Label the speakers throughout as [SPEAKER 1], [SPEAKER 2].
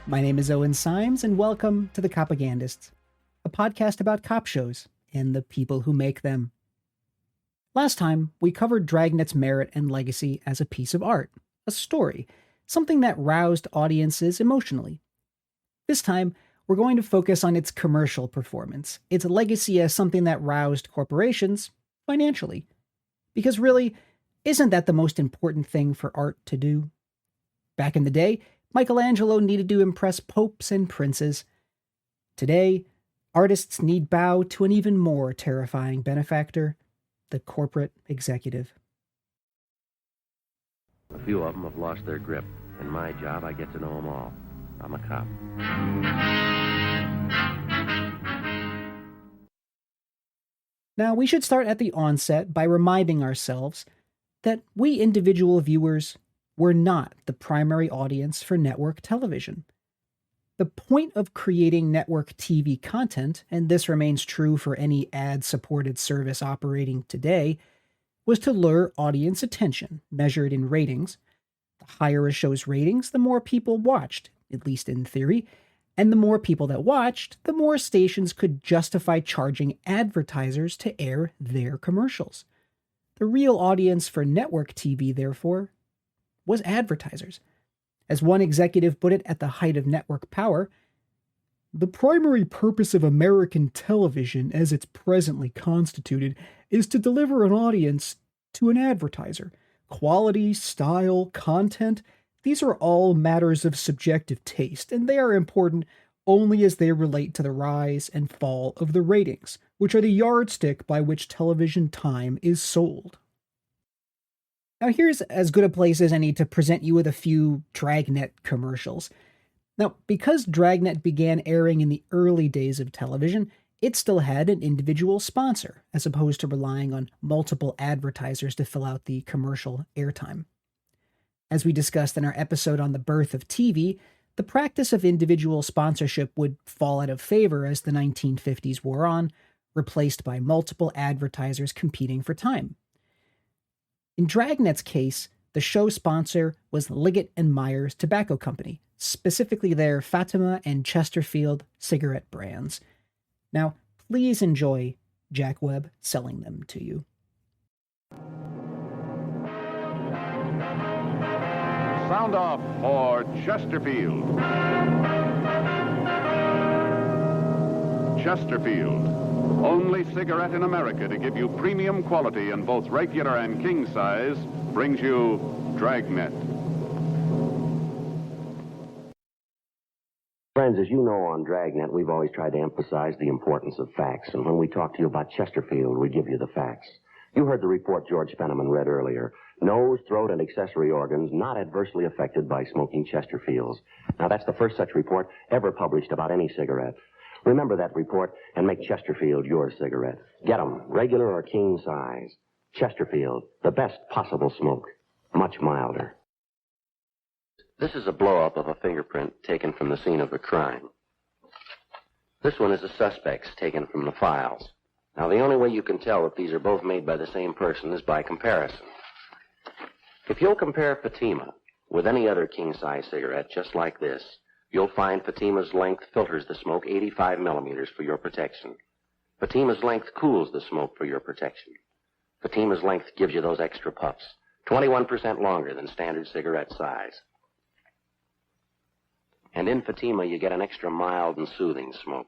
[SPEAKER 1] My name is Owen Symes, and welcome to The Copagandists, a podcast about cop shows and the people who make them. Last time, we covered Dragnet's merit and legacy as a piece of art, a story, something that roused audiences emotionally. This time, we're going to focus on its commercial performance, its legacy as something that roused corporations financially. Because really, isn't that the most important thing for art to do? Back in the day, Michelangelo needed to impress popes and princes. Today, artists need bow to an even more terrifying benefactor, the corporate executive.
[SPEAKER 2] A few of them have lost their grip. In my job, I get to know them all. I'm a cop.
[SPEAKER 1] Now, we should start at the onset by reminding ourselves that we individual viewers were not the primary audience for network television. The point of creating network TV content, and this remains true for any ad-supported service operating today, was to lure audience attention, measured in ratings. The higher a show's ratings, the more people watched, at least in theory, and the more people that watched, the more stations could justify charging advertisers to air their commercials. The real audience for network TV, therefore, was advertisers. As one executive put it at the height of network power, "The primary purpose of American television as it's presently constituted is to deliver an audience to an advertiser. Quality, style, content, these are all matters of subjective taste, and they are important only as they relate to the rise and fall of the ratings, which are the yardstick by which television time is sold." Now here's as good a place as any to present you with a few Dragnet commercials. Now, because Dragnet began airing in the early days of television, it still had an individual sponsor, as opposed to relying on multiple advertisers to fill out the commercial airtime. As we discussed in our episode on the birth of TV, the practice of individual sponsorship would fall out of favor as the 1950s wore on, replaced by multiple advertisers competing for time. In Dragnet's case, the show sponsor was Liggett and Myers Tobacco Company, specifically their Fatima and Chesterfield cigarette brands. Now, please enjoy Jack Webb selling them to you.
[SPEAKER 3] Sound off for Chesterfield. Chesterfield. Only cigarette in America to give you premium quality in both regular and king size, brings you Dragnet.
[SPEAKER 2] Friends, as you know on Dragnet, we've always tried to emphasize the importance of facts. And when we talk to you about Chesterfield, we give you the facts. You heard the report George Fenneman read earlier. Nose, throat, and accessory organs not adversely affected by smoking Chesterfields. Now, that's the first such report ever published about any cigarette. Remember that report and make Chesterfield your cigarette. Get them, regular or king size. Chesterfield, the best possible smoke. Much milder. This is a blow-up of a fingerprint taken from the scene of a crime. This one is a suspect's taken from the files. Now, the only way you can tell if these are both made by the same person is by comparison. If you'll compare Fatima with any other king-size cigarette just like this, you'll find Fatima's length filters the smoke 85 millimeters for your protection. Fatima's length cools the smoke for your protection. Fatima's length gives you those extra puffs, 21% longer than standard cigarette size. And in Fatima, you get an extra mild and soothing smoke.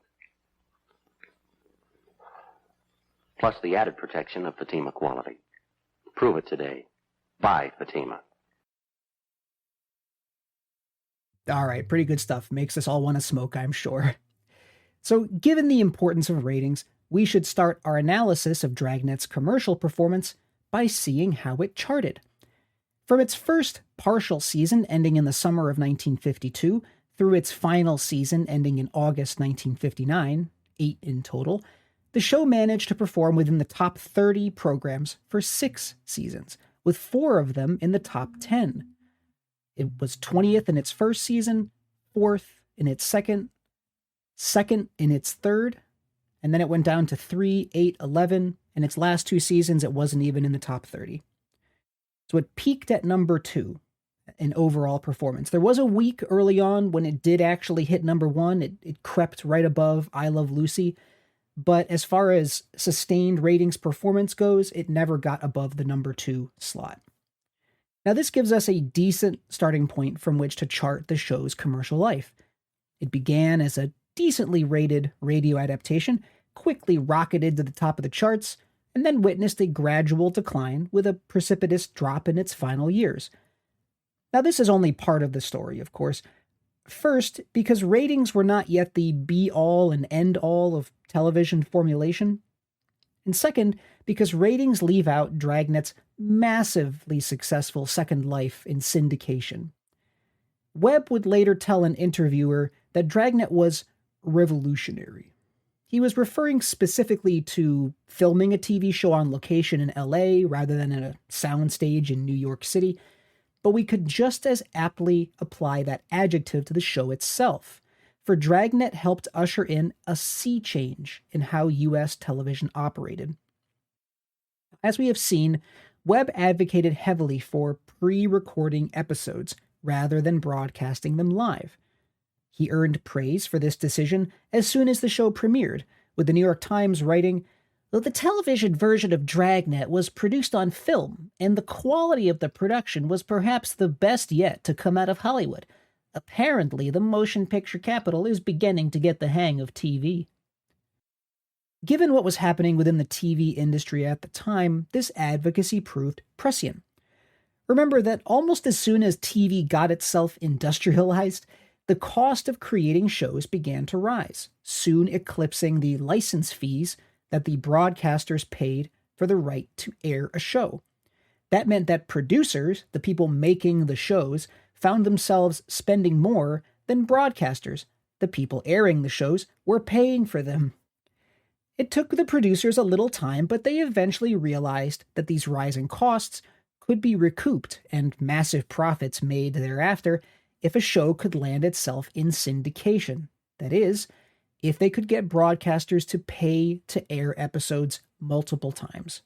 [SPEAKER 2] Plus the added protection of Fatima quality. Prove it today. Buy Fatima.
[SPEAKER 1] All right, pretty good stuff. Makes us all want to smoke, I'm sure. So, given the importance of ratings, we should start our analysis of Dragnet's commercial performance by seeing how it charted. From its first partial season ending in the summer of 1952 through its final season ending in August 1959, 8 in total, the show managed to perform within the top 30 programs for 6 seasons, with 4 of them in the top 10. It was 20th in its first season, 4th in its second in its third, and then it went down to 3, 8, 11, and its last 2 seasons it wasn't even in the top 30. So it peaked at number 2, in overall performance. There was a week early on when it did actually hit number one. It crept right above I Love Lucy. But as far as sustained ratings performance goes, it never got above the number 2 slot. Now, this gives us a decent starting point from which to chart the show's commercial life. It began as a decently rated radio adaptation, quickly rocketed to the top of the charts, and then witnessed a gradual decline with a precipitous drop in its final years. Now, this is only part of the story, of course. First, because ratings were not yet the be-all and end-all of television formulation. And second, because ratings leave out Dragnet's massively successful second life in syndication. Webb would later tell an interviewer that Dragnet was revolutionary. He was referring specifically to filming a TV show on location in LA rather than in a soundstage in New York City, but we could just as aptly apply that adjective to the show itself, for Dragnet helped usher in a sea change in how U.S. television operated. As we have seen, Webb advocated heavily for pre-recording episodes rather than broadcasting them live. He earned praise for this decision as soon as the show premiered, with the New York Times writing, "Though the television version of Dragnet was produced on film, and the quality of the production was perhaps the best yet to come out of Hollywood, apparently the motion picture capital is beginning to get the hang of TV." Given what was happening within the TV industry at the time, this advocacy proved prescient. Remember that almost as soon as TV got itself industrialized, the cost of creating shows began to rise, soon eclipsing the license fees that the broadcasters paid for the right to air a show. That meant that producers, the people making the shows, found themselves spending more than broadcasters, the people airing the shows, were paying for them. It took the producers a little time, but they eventually realized that these rising costs could be recouped and massive profits made thereafter if a show could land itself in syndication. That is, if they could get broadcasters to pay to air episodes multiple times.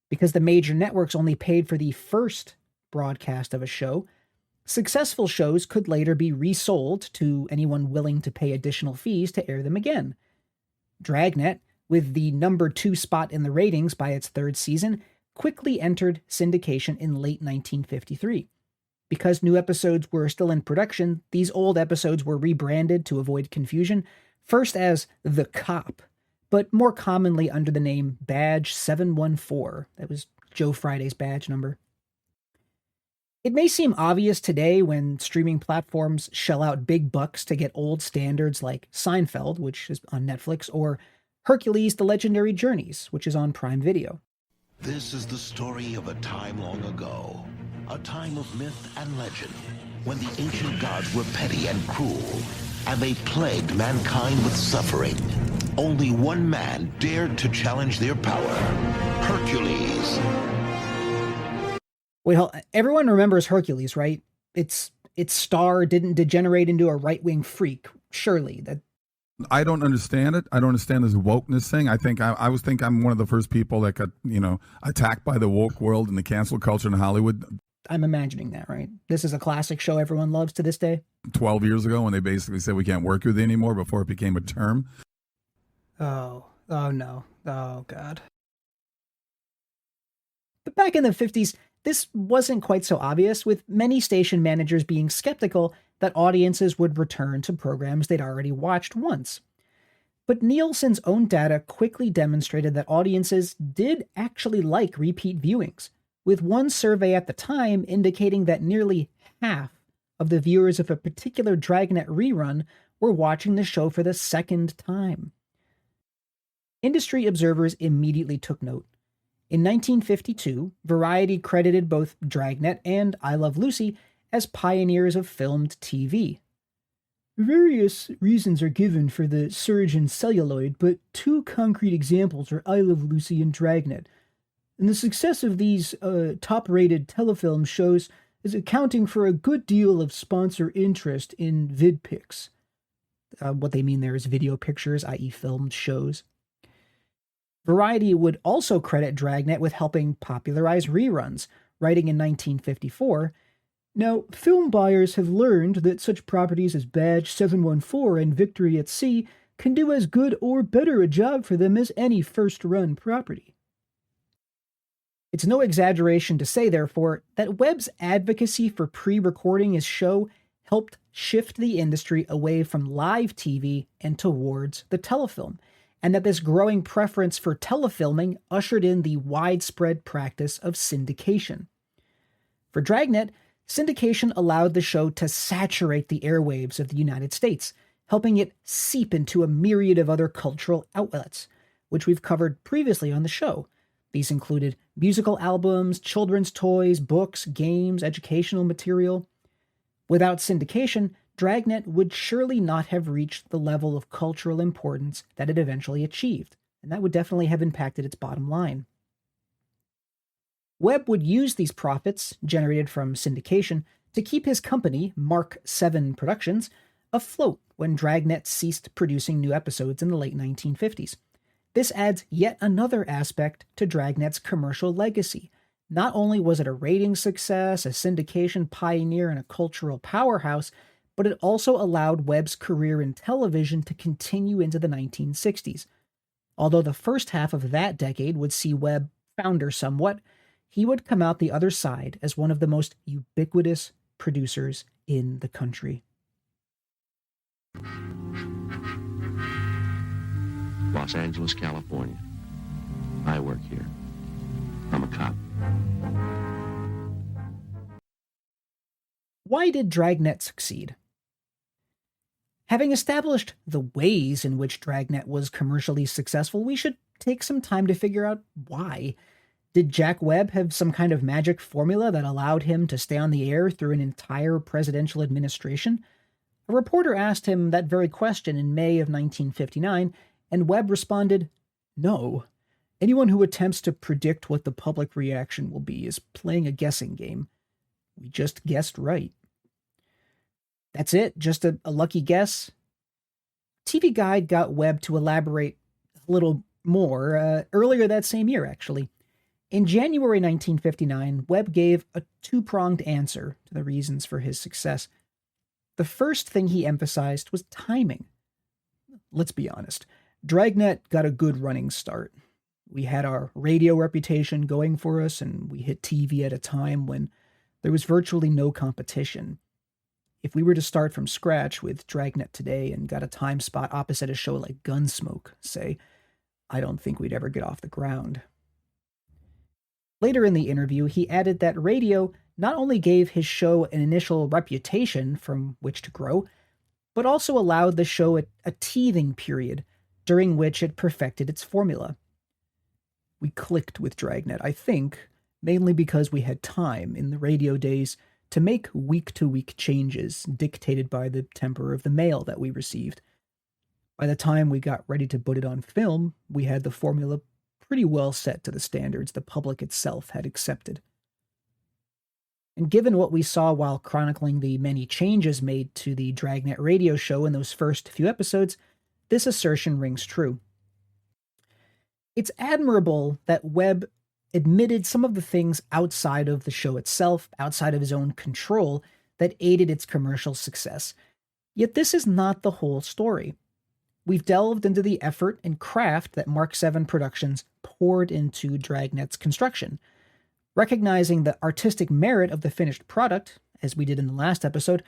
[SPEAKER 1] Because the major networks only paid for the first broadcast of a show, successful shows could later be resold to anyone willing to pay additional fees to air them again. Dragnet, with the number 2 spot in the ratings by its third season, quickly entered syndication in late 1953. Because new episodes were still in production, these old episodes were rebranded to avoid confusion, first as The Cop, but more commonly under the name Badge 714. That was Joe Friday's badge number. It may seem obvious today when streaming platforms shell out big bucks to get old standards like Seinfeld, which is on Netflix, or Hercules: The Legendary Journeys, which is on Prime Video.
[SPEAKER 4] This is the story of a time long ago, a time of myth and legend, when the ancient gods were petty and cruel, and they plagued mankind with suffering. Only one man dared to challenge their power, Hercules.
[SPEAKER 1] Wait, everyone remembers Hercules, right? Its star didn't degenerate into a right-wing freak, surely. That
[SPEAKER 5] I don't understand it. I don't understand this wokeness thing. I was think I'm one of the first people that got, attacked by the woke world and the cancel culture in Hollywood.
[SPEAKER 1] I'm imagining that, right? This is a classic show everyone loves to this day.
[SPEAKER 5] 12 years ago when they basically said we can't work with you anymore before it became a term.
[SPEAKER 1] Oh no. Oh, God. But back in the 50s, this wasn't quite so obvious, with many station managers being skeptical that audiences would return to programs they'd already watched once. But Nielsen's own data quickly demonstrated that audiences did actually like repeat viewings, with one survey at the time indicating that nearly half of the viewers of a particular Dragnet rerun were watching the show for the second time. Industry observers immediately took note. In 1952, Variety credited both Dragnet and I Love Lucy as pioneers of filmed TV. Various reasons are given for the surge in celluloid, but 2 concrete examples are I Love Lucy and Dragnet. And the success of these top-rated telefilm shows is accounting for a good deal of sponsor interest in vidpics. What they mean there is video pictures, i.e. filmed shows. Variety would also credit Dragnet with helping popularize reruns, writing in 1954, Now, film buyers have learned that such properties as Badge 714 and Victory at Sea can do as good or better a job for them as any first-run property. It's no exaggeration to say, therefore, that Webb's advocacy for pre-recording his show helped shift the industry away from live TV and towards the telefilm, and that this growing preference for telefilming ushered in the widespread practice of syndication. For Dragnet, syndication allowed the show to saturate the airwaves of the United States, helping it seep into a myriad of other cultural outlets, which we've covered previously on the show. These included musical albums, children's toys, books, games, educational material. Without syndication, Dragnet would surely not have reached the level of cultural importance that it eventually achieved, and that would definitely have impacted its bottom line. Webb would use these profits, generated from syndication, to keep his company, Mark 7 Productions, afloat when Dragnet ceased producing new episodes in the late 1950s. This adds yet another aspect to Dragnet's commercial legacy. Not only was it a ratings success, a syndication pioneer, and a cultural powerhouse, but it also allowed Webb's career in television to continue into the 1960s. Although the first half of that decade would see Webb founder somewhat, he would come out the other side as one of the most ubiquitous producers in the country.
[SPEAKER 6] Los Angeles, California. I work here. I'm a cop.
[SPEAKER 1] Why did Dragnet succeed? Having established the ways in which Dragnet was commercially successful, we should take some time to figure out why. Did Jack Webb have some kind of magic formula that allowed him to stay on the air through an entire presidential administration? A reporter asked him that very question in May of 1959, and Webb responded, "No. Anyone who attempts to predict what the public reaction will be is playing a guessing game. We just guessed right." That's it? Just a lucky guess? TV Guide got Webb to elaborate a little more earlier that same year, actually. In January 1959, Webb gave a two-pronged answer to the reasons for his success. The first thing he emphasized was timing. Let's be honest. Dragnet got a good running start. We had our radio reputation going for us, and we hit TV at a time when there was virtually no competition. If we were to start from scratch with Dragnet today and got a time spot opposite a show like Gunsmoke, say, I don't think we'd ever get off the ground. Later in the interview, he added that radio not only gave his show an initial reputation from which to grow, but also allowed the show a teething period during which it perfected its formula. We clicked with Dragnet, I think, mainly because we had time in the radio days to make week-to-week changes dictated by the temper of the mail that we received. By the time we got ready to put it on film, we had the formula pretty well set to the standards the public itself had accepted. And given what we saw while chronicling the many changes made to the Dragnet radio show in those first few episodes, this assertion rings true. It's admirable that Webb admitted some of the things outside of the show itself, outside of his own control, that aided its commercial success. Yet this is not the whole story. We've delved into the effort and craft that Mark 7 Productions poured into Dragnet's construction. Recognizing the artistic merit of the finished product, as we did in the last episode,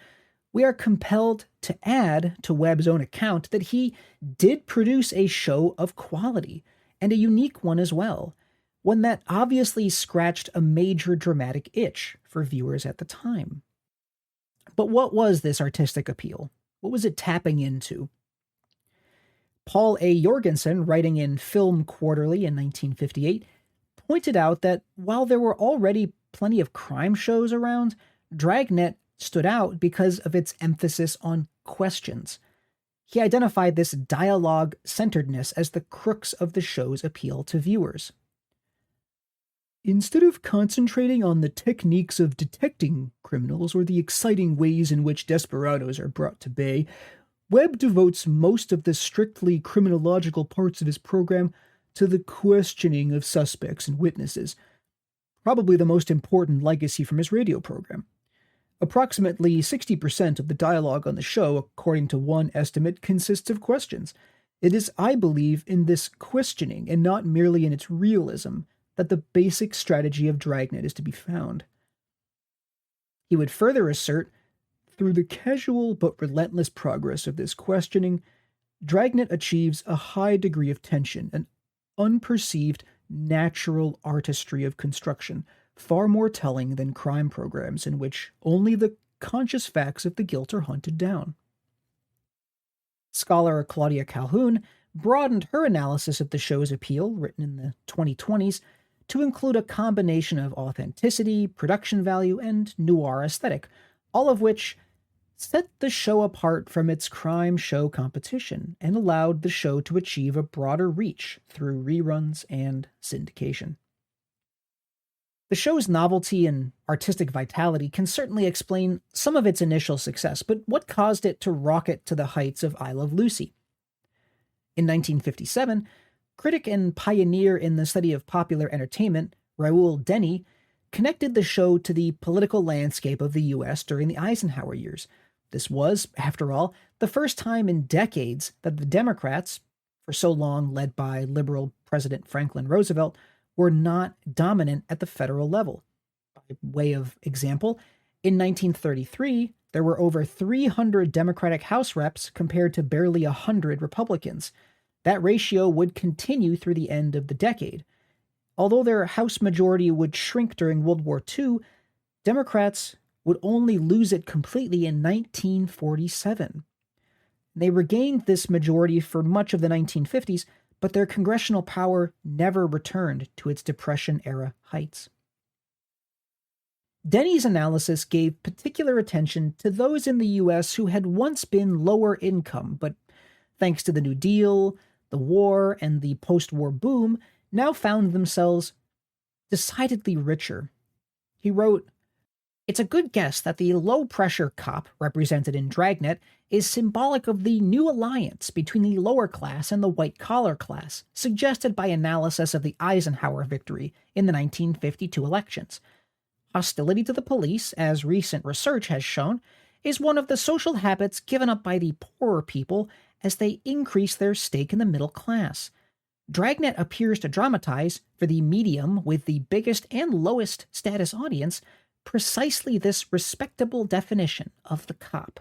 [SPEAKER 1] we are compelled to add to Webb's own account that he did produce a show of quality, and a unique one as well, one that obviously scratched a major dramatic itch for viewers at the time. But what was this artistic appeal? What was it tapping into? Paul A. Jorgensen, writing in Film Quarterly in 1958, pointed out that while there were already plenty of crime shows around, Dragnet stood out because of its emphasis on questions. He identified this dialogue-centeredness as the crux of the show's appeal to viewers. Instead of concentrating on the techniques of detecting criminals or the exciting ways in which desperados are brought to bay, Webb devotes most of the strictly criminological parts of his program to the questioning of suspects and witnesses, probably the most important legacy from his radio program. Approximately 60% of the dialogue on the show, according to one estimate, consists of questions. It is, I believe, in this questioning, and not merely in its realism, that the basic strategy of Dragnet is to be found. He would further assert, through the casual but relentless progress of this questioning, Dragnet achieves a high degree of tension, an unperceived, natural artistry of construction, far more telling than crime programs in which only the conscious facts of the guilt are hunted down. Scholar Claudia Calhoun broadened her analysis of the show's appeal, written in the 2020s, to include a combination of authenticity, production value, and noir aesthetic, all of which set the show apart from its crime show competition and allowed the show to achieve a broader reach through reruns and syndication. The show's novelty and artistic vitality can certainly explain some of its initial success, but what caused it to rocket to the heights of I Love Lucy? In 1957, critic and pioneer in the study of popular entertainment, Raoul Denny, connected the show to the political landscape of the U.S. during the Eisenhower years. This was, after all, the first time in decades that the Democrats, for so long led by liberal President Franklin Roosevelt, were not dominant at the federal level. By way of example, in 1933, there were over 300 Democratic House reps compared to barely 100 Republicans. That ratio would continue through the end of the decade. Although their House majority would shrink during World War II, Democrats would only lose it completely in 1947. They regained this majority for much of the 1950s, but their congressional power never returned to its Depression-era heights. Denny's analysis gave particular attention to those in the U.S. who had once been lower income, but thanks to the New Deal, the war, and the post-war boom, now found themselves decidedly richer. He wrote, "It's a good guess that the low-pressure cop represented in Dragnet is symbolic of the new alliance between the lower class and the white-collar class, suggested by analysis of the Eisenhower victory in the 1952 elections. Hostility to the police, as recent research has shown, is one of the social habits given up by the poorer people as they increase their stake in the middle class. Dragnet appears to dramatize, for the medium with the biggest and lowest status audience, precisely this respectable definition of the cop."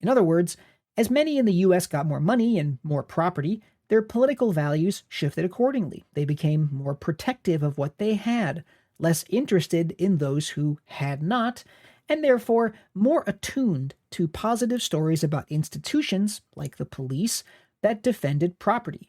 [SPEAKER 1] In other words, as many in the U.S. got more money and more property, their political values shifted accordingly. They became more protective of what they had, less interested in those who had not, and therefore more attuned to positive stories about institutions, like the police, that defended property.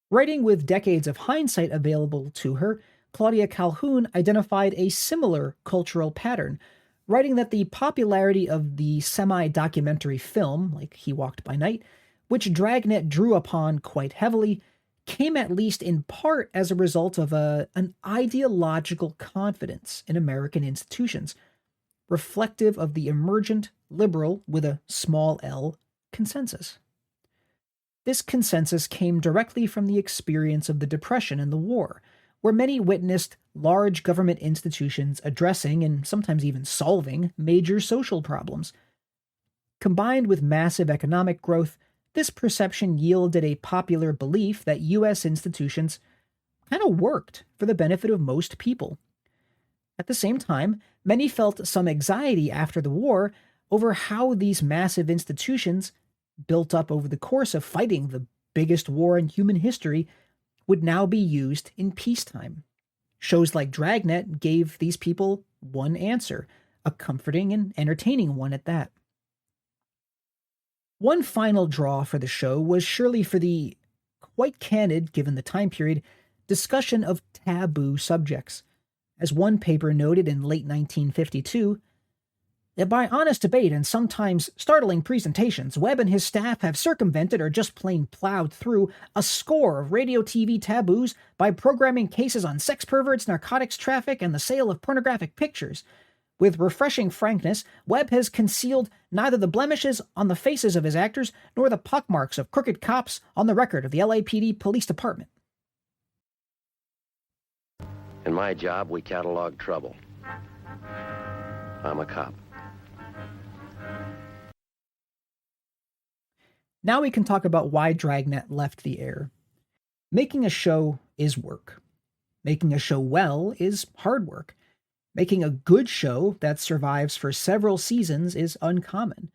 [SPEAKER 1] Writing with decades of hindsight available to her, Claudia Calhoun identified a similar cultural pattern, writing that the popularity of the semi-documentary film, like He Walked by Night, which Dragnet drew upon quite heavily, came at least in part as a result of an ideological confidence in American institutions, reflective of the emergent liberal, with a small l, consensus. This consensus came directly from the experience of the Depression and the war, where many witnessed large government institutions addressing and sometimes even solving major social problems. Combined with massive economic growth, this perception yielded a popular belief that U.S. institutions kind of worked for the benefit of most people. At the same time, many felt some anxiety after the war over how these massive institutions, built up over the course of fighting the biggest war in human history, would now be used in peacetime. Shows like Dragnet gave these people one answer, a comforting and entertaining one at that. One final draw for the show was surely for the, quite candid given the time period, discussion of taboo subjects. As one paper noted in late 1952, that by honest debate and sometimes startling presentations, Webb and his staff have circumvented or just plain plowed through a score of radio TV taboos by programming cases on sex perverts, narcotics traffic, and the sale of pornographic pictures. With refreshing frankness, Webb has concealed neither the blemishes on the faces of his actors nor the pockmarks of crooked cops on the record of the LAPD Police Department.
[SPEAKER 2] In my job, we catalog trouble.
[SPEAKER 6] I'm a cop.
[SPEAKER 1] Now we can talk about why Dragnet left the air. Making a show is work. Making a show well is hard work. Making a good show that survives for several seasons is uncommon.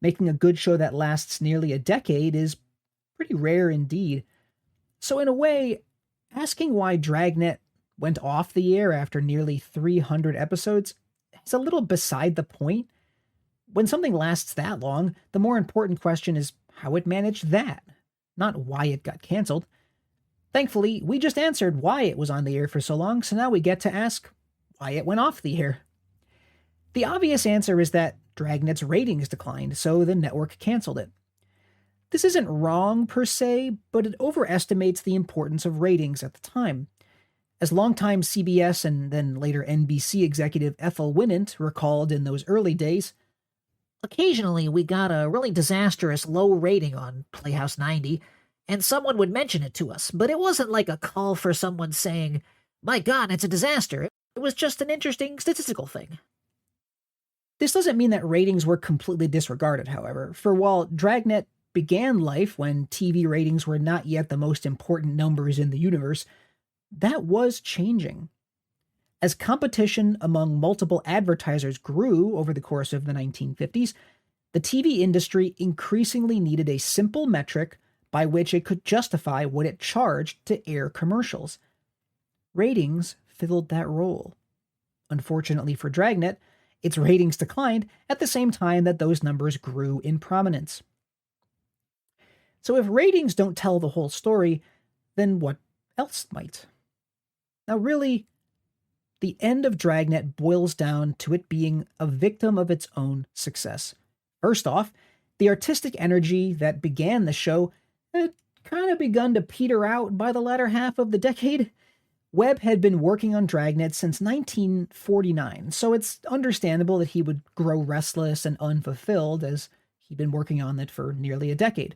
[SPEAKER 1] Making a good show that lasts nearly a decade is pretty rare indeed. So in a way, asking why Dragnet went off the air after nearly 300 episodes is a little beside the point. When something lasts that long, the more important question is how it managed that, not why it got canceled. Thankfully, we just answered why it was on the air for so long, so now we get to ask why it went off the air. The obvious answer is that Dragnet's ratings declined, so the network canceled it. This isn't wrong per se, but it overestimates the importance of ratings at the time. As longtime CBS and then later NBC executive Ethel Winnant recalled in those early days,
[SPEAKER 7] occasionally we got a really disastrous low rating on Playhouse 90, and someone would mention it to us, but it wasn't like a call for someone saying, "My God, it's a disaster." It was just an interesting statistical thing.
[SPEAKER 1] This doesn't mean that ratings were completely disregarded, however, for while Dragnet began life when TV ratings were not yet the most important numbers in the universe, that was changing. As competition among multiple advertisers grew over the course of the 1950s, the TV industry increasingly needed a simple metric by which it could justify what it charged to air commercials. Ratings filled that role. Unfortunately for Dragnet, its ratings declined at the same time that those numbers grew in prominence. So if ratings don't tell the whole story, then what else might? Now really, the end of Dragnet boils down to it being a victim of its own success. First off, the artistic energy that began the show had kind of begun to peter out by the latter half of the decade. Webb had been working on Dragnet since 1949, so it's understandable that he would grow restless and unfulfilled as he'd been working on it for nearly a decade.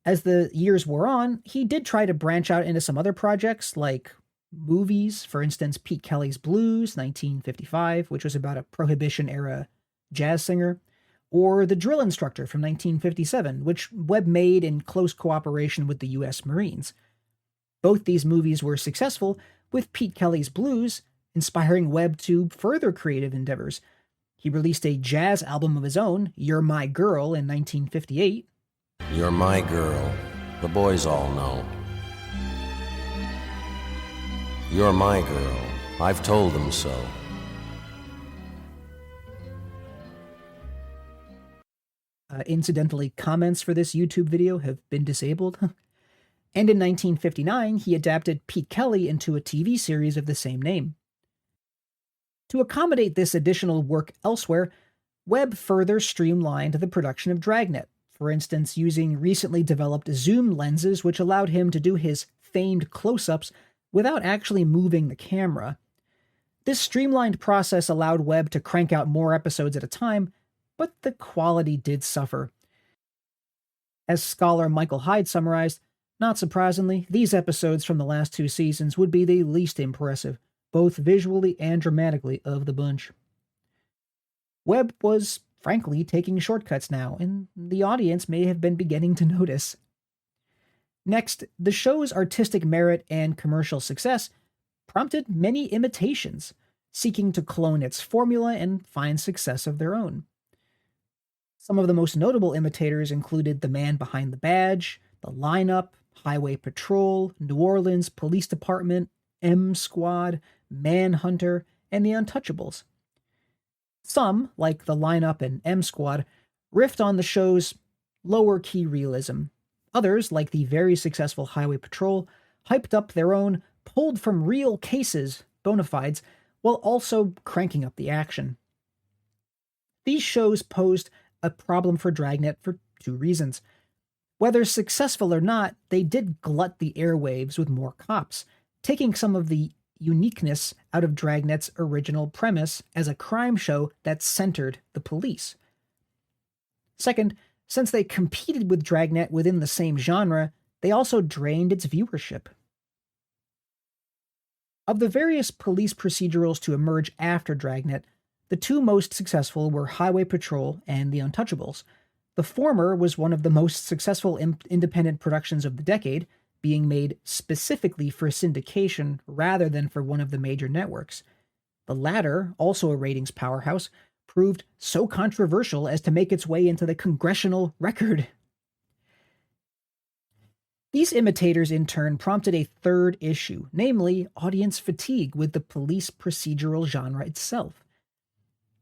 [SPEAKER 1] As the years wore on, he did try to branch out into some other projects like movies, for instance, Pete Kelly's Blues, 1955, which was about a Prohibition-era jazz singer, or The Drill Instructor from 1957, which Webb made in close cooperation with the U.S. Marines. Both these movies were successful, with Pete Kelly's Blues inspiring Webb to further creative endeavors. He released a jazz album of his own, You're My Girl, in 1958.
[SPEAKER 8] You're my girl. The boys all know. You're my girl. I've told them so.
[SPEAKER 1] Incidentally, comments for this YouTube video have been disabled. And in 1959, he adapted Pete Kelly into a TV series of the same name. To accommodate this additional work elsewhere, Webb further streamlined the production of Dragnet, for instance using recently developed zoom lenses which allowed him to do his famed close-ups without actually moving the camera. This streamlined process allowed Webb to crank out more episodes at a time, but the quality did suffer. As scholar Michael Hyde summarized, not surprisingly, these episodes from the last two seasons would be the least impressive, both visually and dramatically, of the bunch. Webb was, frankly, taking shortcuts now, and the audience may have been beginning to notice. Next, the show's artistic merit and commercial success prompted many imitations, seeking to clone its formula and find success of their own. Some of the most notable imitators included The Man Behind the Badge, The Lineup, Highway Patrol, New Orleans Police Department, M Squad, Manhunter, and The Untouchables. Some, like The Lineup and M Squad, riffed on the show's lower-key realism. Others, like the very successful Highway Patrol, hyped up their own pulled from real cases bona fides while also cranking up the action. These shows posed a problem for Dragnet for two reasons. Whether successful or not, they did glut the airwaves with more cops, taking some of the uniqueness out of Dragnet's original premise as a crime show that centered the police. Second, since they competed with Dragnet within the same genre, they also drained its viewership. Of the various police procedurals to emerge after Dragnet, the The two most successful were Highway Patrol and The Untouchables. The former was one of the most successful independent productions of the decade, being made specifically for syndication rather than for one of the major networks. The latter, also a ratings powerhouse, proved so controversial as to make its way into the Congressional Record. These imitators, in turn, prompted a third issue, namely audience fatigue with the police procedural genre itself.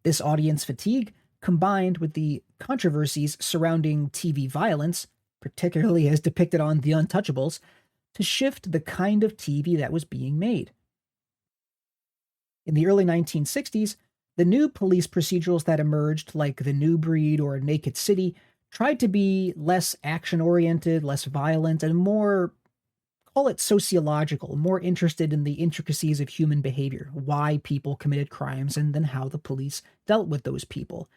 [SPEAKER 1] This audience fatigue, combined with the controversies surrounding TV violence, particularly as depicted on The Untouchables, to shift the kind of TV that was being made. In the early 1960s, the new police procedurals that emerged, like The New Breed or Naked City, tried to be less action-oriented, less violent, and more, call it sociological, more interested in the intricacies of human behavior, why people committed crimes, and then how the police dealt with those people.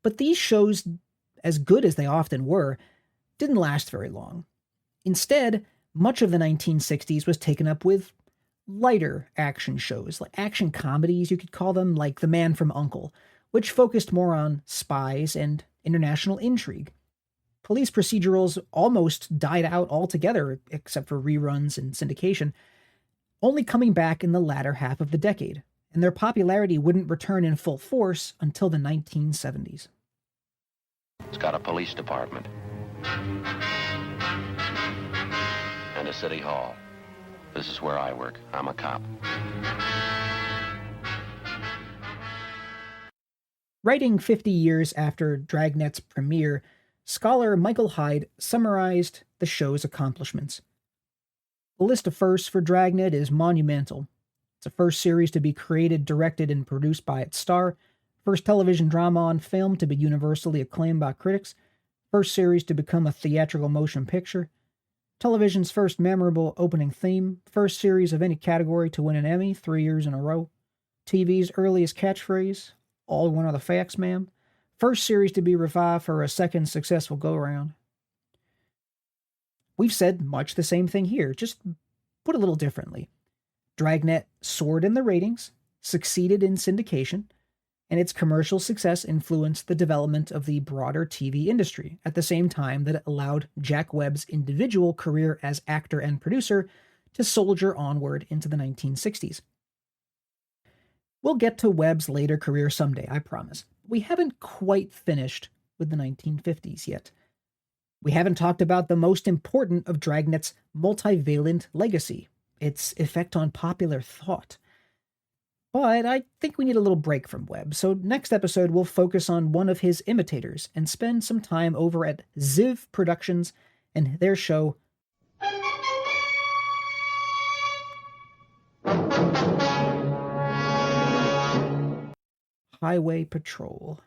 [SPEAKER 1] But these shows, as good as they often were, didn't last very long. Instead, much of the 1960s was taken up with lighter action shows, like action comedies, you could call them, like The Man from U.N.C.L.E., which focused more on spies and international intrigue. Police procedurals almost died out altogether, except for reruns and syndication, only coming back in the latter half of the decade, and their popularity wouldn't return in full force until the 1970s.
[SPEAKER 6] It's got a police department. And a city hall. This is where I work. I'm a cop.
[SPEAKER 1] Writing 50 years after Dragnet's premiere, scholar Michael Hyde summarized the show's accomplishments. The list of firsts for Dragnet is monumental. It's the first series to be created, directed, and produced by its star, first television drama on film to be universally acclaimed by critics, first series to become a theatrical motion picture, television's first memorable opening theme, first series of any category to win an Emmy 3 years in a row, TV's earliest catchphrase, "All one are the facts, ma'am," first series to be revived for a second successful go-around. We've said much the same thing here, just put a little differently. Dragnet soared in the ratings, succeeded in syndication, and its commercial success influenced the development of the broader TV industry at the same time that it allowed Jack Webb's individual career as actor and producer to soldier onward into the 1960s. We'll get to Webb's later career someday, I promise. We haven't quite finished with the 1950s yet. We haven't talked about the most important of Dragnet's multivalent legacy, its effect on popular thought. But I think we need a little break from Webb, so next episode we'll focus on one of his imitators and spend some time over at Ziv Productions and their show Highway Patrol.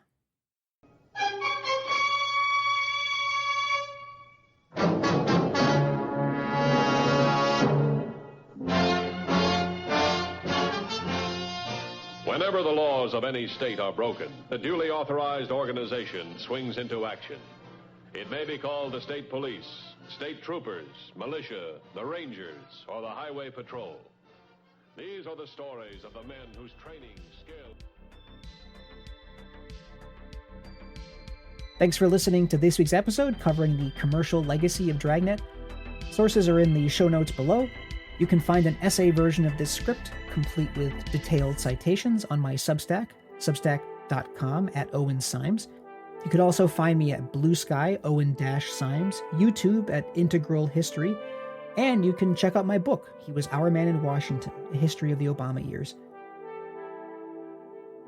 [SPEAKER 9] Whenever the laws of any state are broken, a duly authorized organization swings into action. It may be called the state police, state troopers, militia, the rangers, or the highway patrol. These are the stories of the men whose training, skill...
[SPEAKER 1] Thanks for listening to this week's episode covering the commercial legacy of Dragnet. Sources are in the show notes below. You can find an essay version of this script, complete with detailed citations, on my Substack, substack.com @OwenSymes. You could also find me at Blue Sky, Owen-Symes, YouTube at Integral History, and you can check out my book, He Was Our Man in Washington, A History of the Obama Years.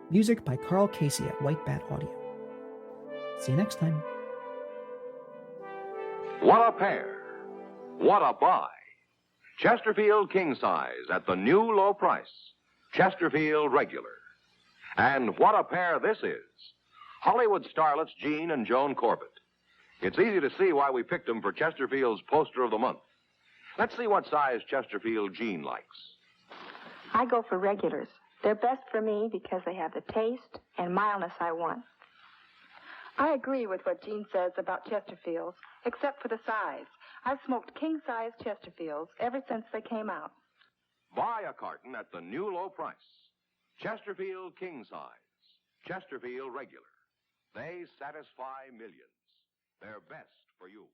[SPEAKER 1] Music by Carl Casey at White Bat Audio. See you next time.
[SPEAKER 10] What a pair. What a buy. Chesterfield King Size at the new low price. Chesterfield Regular. And what a pair this is. Hollywood starlets Jean and Joan Corbett. It's easy to see why we picked them for Chesterfield's Poster of the Month. Let's see what size Chesterfield Jean likes.
[SPEAKER 11] I go for regulars. They're best for me because they have the taste and mildness I want. I agree with what Jean says about Chesterfields, except for the size. I've smoked king-size Chesterfields ever since they came out.
[SPEAKER 10] Buy a carton at the new low price. Chesterfield King Size. Chesterfield Regular. They satisfy millions. They're best for you.